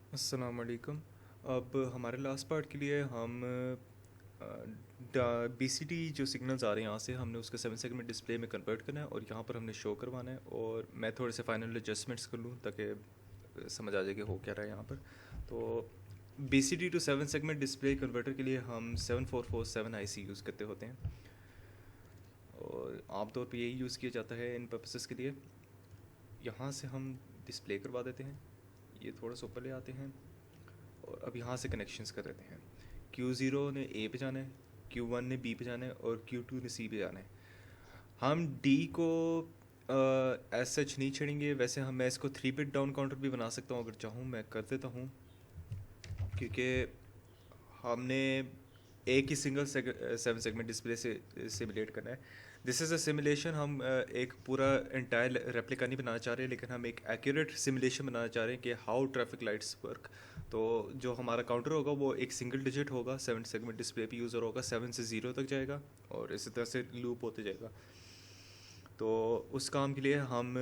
अस्सलाम वालेकुम। अब हमारे लास्ट पार्ट के लिए हम बीसीडी जो सिग्नल्स आ रहे हैं यहाँ से हमने उसका 7 सेगमेंट डिस्प्ले में कन्वर्ट करना है और यहाँ पर हमने शो करवाना है। और मैं थोड़े से फाइनल एडजस्टमेंट्स कर लूँ ताकि समझ आ जाए कि हो क्या रहा है यहाँ पर। तो BCD to 7 segment display converter के लिए हम 7447 आईसी यूज़ करते होते हैं और आमतौर पर यही यूज़ किया जाता है इन पर्पसेस के लिए। यहाँ से हम डिस्प्ले करवा देते हैं, ये थोड़ा सा ऊपर ले आते हैं और अब यहाँ से कनेक्शंस कर देते हैं। Q0 ने A पे जाना है, Q1 ने B पे जाना है और Q2 ने C पे जाना है। हम D को एज सच नहीं छेड़ेंगे। वैसे मैं इसको 3 बिट डाउन काउंटर भी बना सकता हूँ, अगर चाहूँ मैं कर देता हूँ, क्योंकि हमने एक ही सिंगल 7 सेगमेंट डिस्प्ले से सिमुलेट करना है। This is a simulation. हम एक पूरा एंटायर रेप्लिका नहीं बनाना चाह रहे, लेकिन हम एक एक्यूरेट सिमुलेशन बनाना चाह रहे हैं कि हाउ ट्रैफिक लाइट्स वर्क। तो जो हमारा काउंटर होगा वो एक सिंगल डिजिट होगा, 7 सेगमेंट डिस्प्ले पे यूज़र होगा, 7 से 0 तक जाएगा और इसी तरह से लूप होते जाएगा। तो उस काम के लिए हम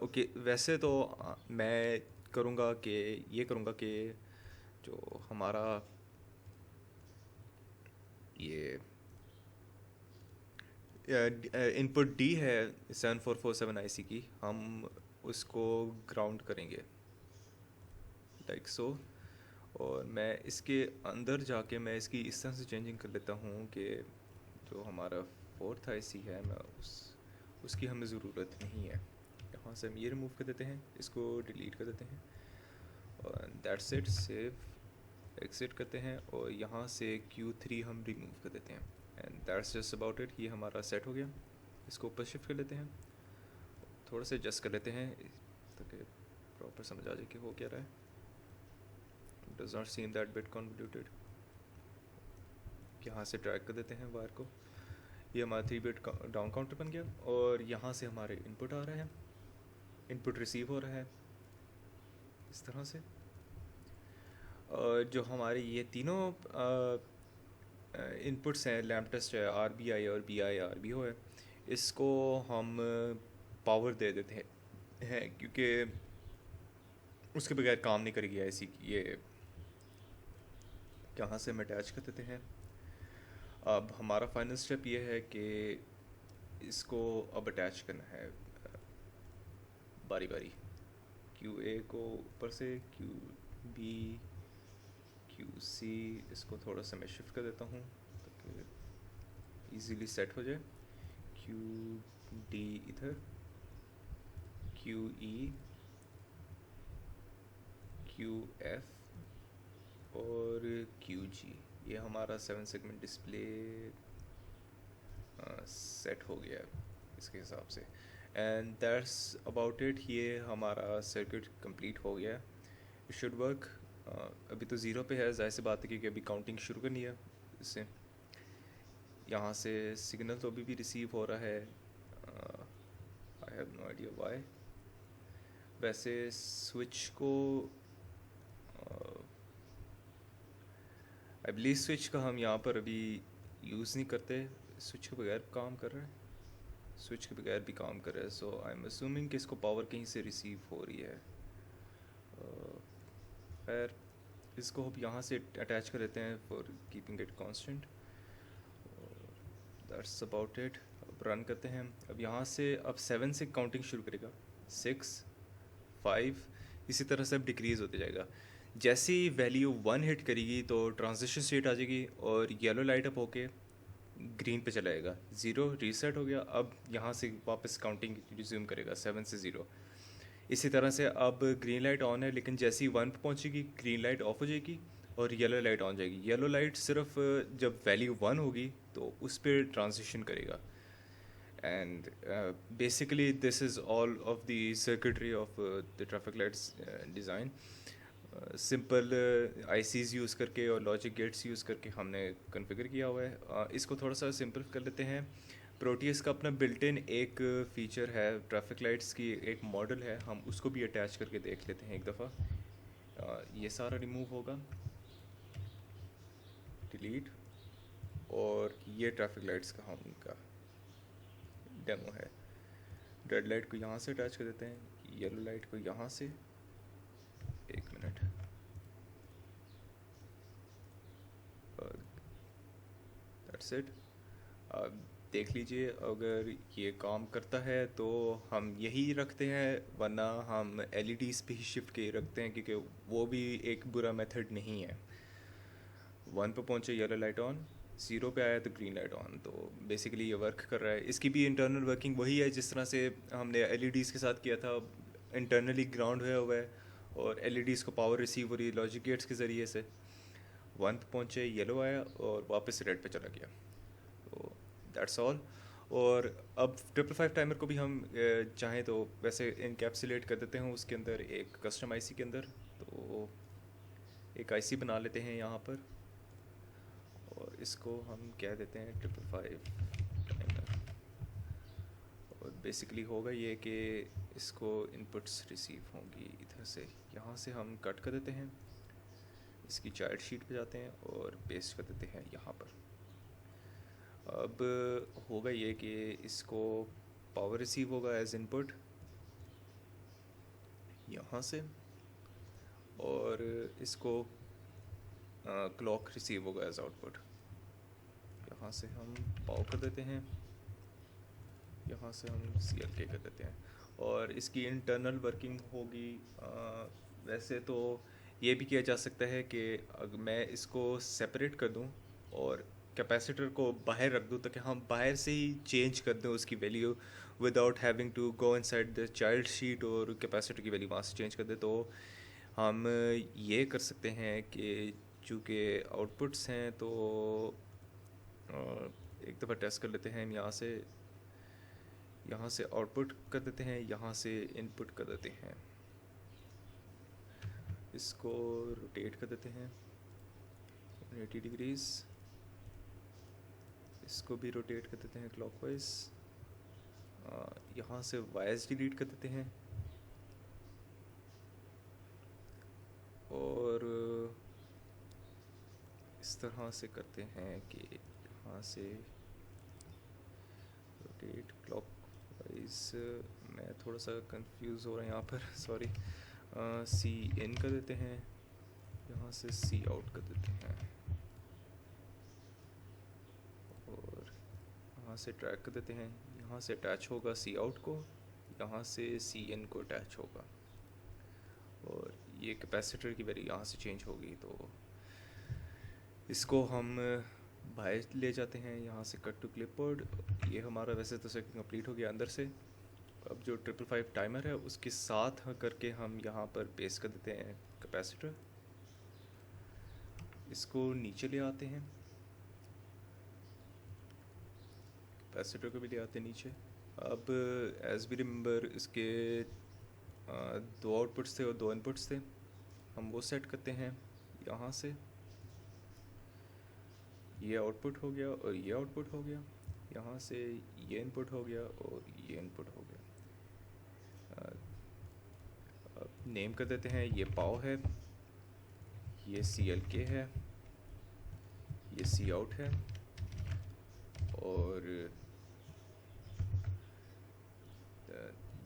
ओके, वैसे तो मैं करूँगा कि ये करूँगा कि जो हमारा ये इनपुट डी है 7447 आईसी की, हम उसको ग्राउंड करेंगे लाइक सो। और मैं इसके अंदर जाके मैं इसकी इस तरह से चेंजिंग कर लेता हूँ कि जो हमारा फोर्थ आईसी है मैं उसकी हमें ज़रूरत नहीं है। यहाँ से हम ये रिमूव कर देते हैं, इसको डिलीट कर देते हैं और दैट्स इट। सेव एग्ज़िट करते हैं और यहाँ से Q3 हम रिमूव कर देते हैं and that's just about it. ये हमारा सेट हो गया। इसको ऊपर शिफ्ट कर लेते हैं, थोड़ा सा एडजस्ट कर लेते हैं ताकि प्रॉपर समझ आ जाए कि हो क्या रहा है। Does not seem that bit convoluted. यहाँ से ड्रैग कर देते हैं वायर को। ये हमारा 3 बिट डाउन काउंटर बन गया और यहाँ से हमारे इनपुट आ रहा है, इनपुट रिसीव हो रहा है इस तरह से। और जो हमारे ये तीनों इनपुट्स हैं, लैम्प टेस्ट है, RBI और BIRBO है, इसको हम पावर दे देते हैं क्योंकि उसके बगैर काम नहीं करेगी ऐसी। ये यहाँ से हम अटैच कर देते हैं। अब हमारा फाइनल स्टेप ये है कि इसको अब अटैच करना है बारी बारी। QA को ऊपर से, QB, QC, इसको थोड़ा सा मैं शिफ्ट कर देता हूँ ताकि इजीली सेट हो जाए। QD इधर, QE, QF और QG। ये हमारा 7 सेगमेंट डिस्प्ले सेट हो गया है इसके हिसाब से। And that's about it. ये हमारा सर्किट कंप्लीट हो गया है। It should work. अभी तो ज़ीरो पे है, जाहिर सी बात है क्योंकि अभी काउंटिंग शुरू करनी है इससे। यहाँ से सिग्नल तो अभी भी रिसीव हो रहा है, I have no idea why. वैसे स्विच को आई बिलीव स्विच का हम यहाँ पर अभी यूज़ नहीं करते। स्विच के बगैर काम कर रहा है, स्विच के बगैर भी काम कर रहा है। सो आई एम असूमिंग कि इसको पावर कहीं से रिसीव हो रही है। खैर, इसको हम यहाँ से अटैच कर देते हैं for keeping it constant. That's about it. अब रन करते हैं। अब यहाँ से अब 7 से काउंटिंग शुरू करेगा, 6, 5, इसी तरह से अब डिक्रीज़ होते जाएगा। जैसे ही वैल्यू 1 हिट करेगी तो ट्रांजिशन स्टेट आ जाएगी और येलो लाइट अप होके ग्रीन पे चला जाएगा। 0 रीसेट हो गया। अब यहाँ से वापस काउंटिंग रिज्यूम करेगा 7 से 0। इसी तरह से अब ग्रीन लाइट ऑन है, लेकिन जैसे ही 1 पे पहुँचेगी ग्रीन लाइट ऑफ हो जाएगी और येलो लाइट ऑन जाएगी। येलो लाइट सिर्फ जब वैल्यू 1 होगी तो उस पर ट्रांजिशन करेगा। And basically this is all of the circuitry of the traffic lights design. Simple ICs use करके और लॉजिक गेट्स यूज़ करके हमने कॉन्फ़िगर किया हुआ है। इसको थोड़ा सा सिंपल कर लेते हैं। प्रोटियस का अपना बिल्ट इन एक फ़ीचर है, ट्रैफिक लाइट्स की एक मॉडल है, हम उसको भी अटैच करके देख लेते हैं एक दफ़ा। ये सारा रिमूव होगा, डिलीट। और ये ट्रैफिक लाइट्स का हम उनका डेमो है। रेड लाइट को यहाँ से अटैच कर देते हैं, येलो लाइट को यहाँ से। एक दैट्स इट। आप देख लीजिए, अगर ये काम करता है तो हम यही रखते हैं, वरना हम एलईडीज़ पे ही शिफ्ट के रखते हैं, क्योंकि वो भी एक बुरा मेथड नहीं है। 1 पे पहुंचे येलो लाइट ऑन, 0 पे आया तो ग्रीन लाइट ऑन, तो बेसिकली ये वर्क कर रहा है। इसकी भी इंटरनल वर्किंग वही है जिस तरह से हमने एलईडीज़ के साथ किया था। इंटरनली ग्राउंड हुआ है और एलईडीज़ को पावर रिसीव हो रही है लॉजिक गेट्स के ज़रिए से। 1 पे पहुंचे, येलो आया और वापस रेड पे चला गया, तो दैट्स ऑल। और अब 555 टाइमर को भी हम चाहें तो वैसे इनकैप्सुलेट कर देते हैं उसके अंदर, एक कस्टम आईसी के अंदर। तो एक आईसी बना लेते हैं यहाँ पर, और इसको हम कह देते हैं 555 टाइमर। और बेसिकली होगा ये कि इसको इनपुट्स रिसीव होंगी इधर से, यहाँ से हम कट कर देते हैं, इसकी चाइल्ड शीट पे जाते हैं और पेस्ट कर देते हैं यहाँ पर। अब होगा ये कि इसको पावर रिसीव होगा एज इनपुट यहाँ से, और इसको क्लॉक रिसीव होगा एज आउटपुट। यहाँ से हम पावर कर देते हैं, यहाँ से हम CLK कर देते हैं। और इसकी इंटरनल वर्किंग होगी, वैसे तो ये भी किया जा सकता है कि अगर मैं इसको सेपरेट कर दूं और कैपेसिटर को बाहर रख दूं, ताकि हम बाहर से ही चेंज कर दें उसकी value without having to go inside the child sheet और कैपेसिटर की वैल्यू वहाँ से चेंज कर दें। तो हम ये कर सकते हैं कि चूँकि आउटपुट्स हैं, तो एक दफ़ा टेस्ट कर लेते हैं। हम यहाँ से आउटपुट कर देते हैं, यहाँ से इनपुट कर देते हैं। इसको रोटेट कर देते हैं 180 डिग्रीज़, इसको भी रोटेट कर देते हैं क्लॉकवाइज। यहाँ से वायर्स डिलीट कर देते हैं, और इस तरह से करते हैं कि यहाँ से रोटेट क्लॉकवाइज। मैं थोड़ा सा कंफ्यूज हो रहा है यहाँ पर, सॉरी। सी इन कर देते हैं, यहाँ से सी आउट कर देते हैं, और यहाँ से ट्रैक कर देते हैं। यहाँ से अटैच होगा सी आउट को, यहाँ से सी इन को अटैच होगा, और ये कैपेसिटर की वैल्यू यहाँ से चेंज होगी। तो इसको हम बाहर ले जाते हैं, यहाँ से कट टू क्लिपबोर्ड। ये हमारा वैसे तो सेटिंग कंप्लीट हो गया अंदर से। अब जो 555 टाइमर है उसके साथ करके हम यहाँ पर पेस्ट कर देते हैं कैपेसिटर। इसको नीचे ले आते हैं, कैपेसिटर को भी ले आते हैं नीचे। अब एज वी रिमेंबर, इसके 2 आउटपुट्स थे और 2 इनपुट्स थे, हम वो सेट करते हैं। यहाँ से ये आउटपुट हो गया और ये आउटपुट हो गया, यहाँ से ये इनपुट हो गया और ये इनपुट हो गया। अब नेम कर देते हैं, ये पाव है, ये CLK है, ये सी आउट है, और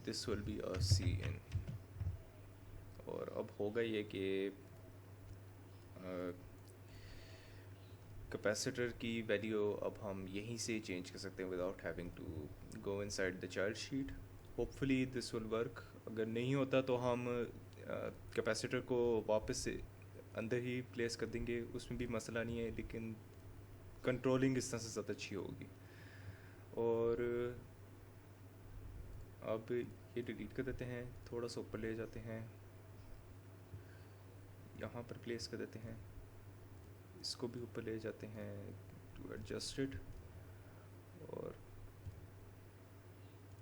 दिस विल बी अ सी इन। और अब होगा ये कि कैपेसिटर की वैल्यू अब हम यहीं से चेंज कर सकते हैं without having to go inside the child sheet. Hopefully this will work. अगर नहीं होता तो हम कैपेसिटर को वापस से अंदर ही प्लेस कर देंगे, उसमें भी मसला नहीं है, लेकिन कंट्रोलिंग इस तरह से ज़्यादा अच्छी होगी। और अब ये डिलीट कर देते हैं, थोड़ा सा ऊपर ले जाते हैं, यहाँ पर प्लेस कर देते हैं, इसको भी ऊपर ले जाते हैं टू एडजस्ट इट, और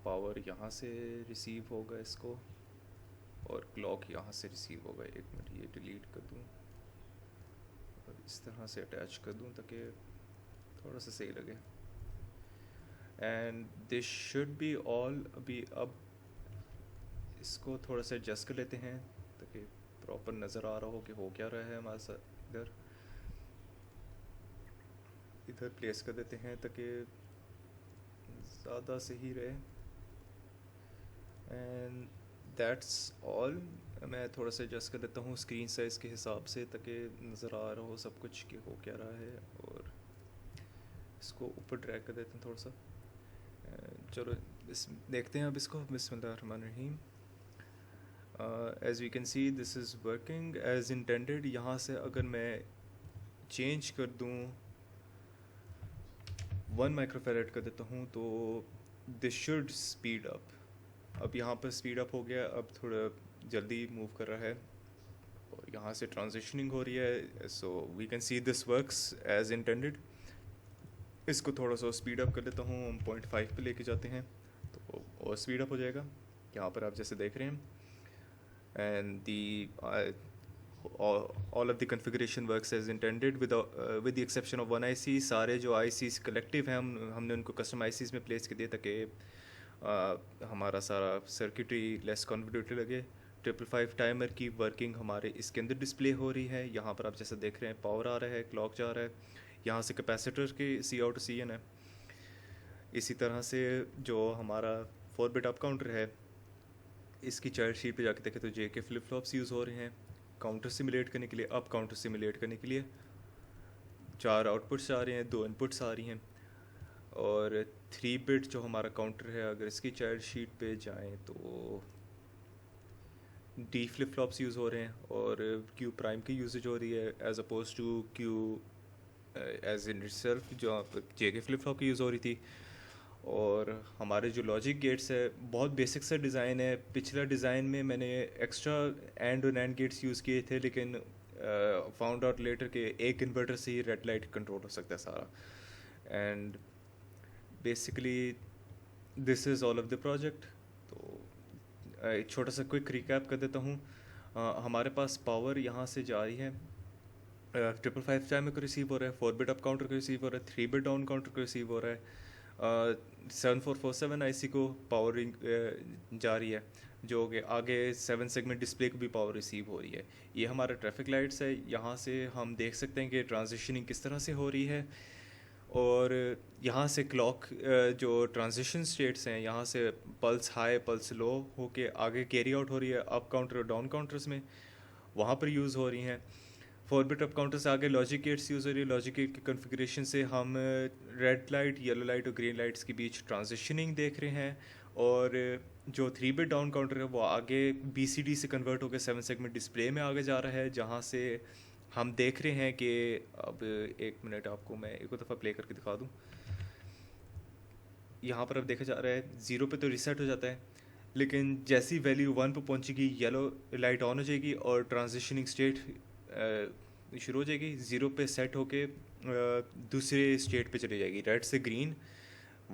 पावर यहाँ से रिसीव होगा इसको, और क्लॉक यहाँ से रिसीव होगा। एक मिनट, ये डिलीट कर दूँ और इस तरह से अटैच कर दूँ ताकि थोड़ा सा सही लगे। And this should be all. अभी अब इसको थोड़ा सा एडजस्ट कर लेते हैं ताकि प्रॉपर नज़र आ रहा हो कि हो क्या रहा है हमारे साथ। इधर प्लेस कर देते हैं ताकि ज़्यादा सही रहे। And that's all. मैं थोड़ा सा एडजस्ट कर देता हूँ स्क्रीन साइज़ के हिसाब से ताकि नज़र आ रहा हो सब कुछ कि हो क्या रहा है। और इसको ऊपर ड्रैग कर देते हैं थोड़ा सा। चलो इस देखते हैं अब इसको। बिस्मिल्लाहिर्रहमानिर्रहीम। As we can see this is working as intended. यहाँ से अगर मैं चेंज कर दूँ 1 माइक्रोफेरेड कर देता हूँ तो दिस शुड स्पीड अप। अब यहाँ पर स्पीड अप हो गया, अब थोड़ा जल्दी मूव कर रहा है और यहाँ से ट्रांजिशनिंग हो रही है। So we can see this works as intended. इसको थोड़ा सा स्पीड अप कर देता हूँ, हम 0.5 पे लेके जाते हैं तो और स्पीड अप हो जाएगा। यहाँ पर आप जैसे देख रहे हैं and the all of the configuration works as intended with the exception of one IC। सारे जो ICs कलेक्टिव हैं हमने उनको कस्टम ICs में प्लेस कर दिया ताकि हमारा सारा सर्किटरी लेस कॉन्वोल्यूटेड लगे। 555 टाइमर की वर्किंग हमारे इसके अंदर डिस्प्ले हो रही है। यहाँ पर आप जैसे देख रहे हैं पावर आ रहा है, क्लॉक जा रहा है, यहाँ से कैपेसिटर की Cout Cn है। इसी तरह से जो हमारा 4 बिट अप काउंटर है इसकी चाइल्ड शीट पे जाके देखें तो JK फ्लिप फ्लॉप्स यूज़ हो रहे हैं काउंटर सिमुलेट करने के लिए, अप काउंटर सिमुलेट करने के लिए। 4 आउटपुट्स आ रहे हैं, 2 इनपुट्स आ रही हैं और 3 बिट जो हमारा काउंटर है अगर इसकी चाइल्ड शीट पे जाएं तो D फ्लिप फ्लॉप्स यूज़ हो रहे हैं और Q प्राइम की यूजेज हो रही है as opposed to Q edge in itself जो JK फ्लिप फ्लॉप की यूज़ हो रही थी। और हमारे जो लॉजिक गेट्स है बहुत बेसिक सा डिज़ाइन है। पिछला डिज़ाइन में मैंने एक्स्ट्रा एंड और नैंड गेट्स यूज़ किए थे लेकिन फाउंड आउट लेटर के एक इन्वर्टर से ही रेड लाइट कंट्रोल हो सकता है सारा। And basically this is all of the project. तो एक छोटा सा क्विक रिकैप कर देता हूँ। हमारे पास पावर यहाँ से जा रही है 555 टाइमर को रिसीव हो रहा है, 4 बिट अप काउंटर को रिसीव हो रहा है, 3 बिट डाउन काउंटर को रिसीव हो रहा है, 7447 IC को पावर जा रही है जो कि आगे 7 सेगमेंट डिस्प्ले को भी पावर रिसीव हो रही है। ये हमारा ट्रैफिक लाइट्स है। यहाँ से हम देख सकते हैं कि ट्रांजिशनिंग किस तरह से हो रही है और यहाँ से क्लॉक जो ट्रांजिशन स्टेट्स हैं यहाँ से पल्स हाई पल्स लो होके आगे कैरी आउट हो रही है अप काउंटर और डाउन काउंटर्स में, वहाँ पर यूज़ हो रही हैं। 4 बिट अप काउंटर से आगे लॉजिक गेट्स यूज़ हो रही है। लॉजिक गेट की कन्फिग्रेशन से हम रेड लाइट, येलो लाइट और ग्रीन लाइट्स के बीच ट्रांजिशनिंग देख रहे हैं और जो 3 बिट डाउन काउंटर है वो आगे BCD से कन्वर्ट होकर 7 सेगमेंट डिस्प्ले में आगे जा रहा है जहाँ से हम देख रहे हैं कि अब 1 मिनट आपको मैं एक दफ़ा प्ले करके दिखा दूँ। यहाँ पर अब देखा जा रहा है 0 पे तो रीसेट हो जाता है लेकिन जैसी वैल्यू 1 पे पहुँचेगी येलो लाइट ऑन हो जाएगी और ट्रांजिशनिंग स्टेट शुरू हो जाएगी। 0 पे सेट होके दूसरे स्टेट पे चली जाएगी। रेड से ग्रीन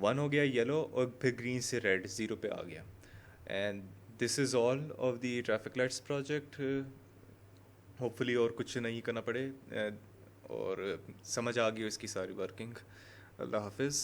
1 हो गया येलो और फिर ग्रीन से रेड 0 पे आ गया। And this is all of the traffic lights project. Hopefully और कुछ नहीं करना पड़े और समझ आ गई इसकी सारी वर्किंग। अल्लाह हाफिज़।